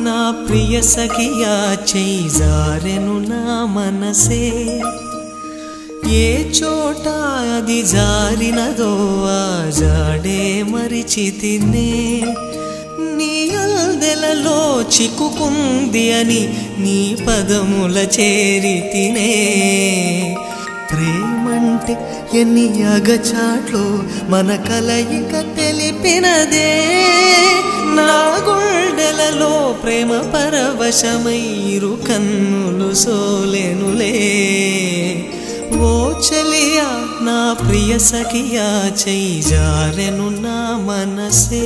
నా ప్రియ సఖియా చేజారెను నా మనసే ఏ చోట అది జారినదో ఆ జాడే మరిచితినే నీ అల్దెలలో చిక్కుకుంది అని నీ పదముల చేరితినే ప్రేమంటే ఎన్ని అగచాట్లు మన కలయిక తెలిపినదే నా గుండెలలో ప్రేమ పరవశమైరు కన్నులు సోలెనులే ఓ చలియా నా ప్రియ సఖియా చేజారెను నా మనసే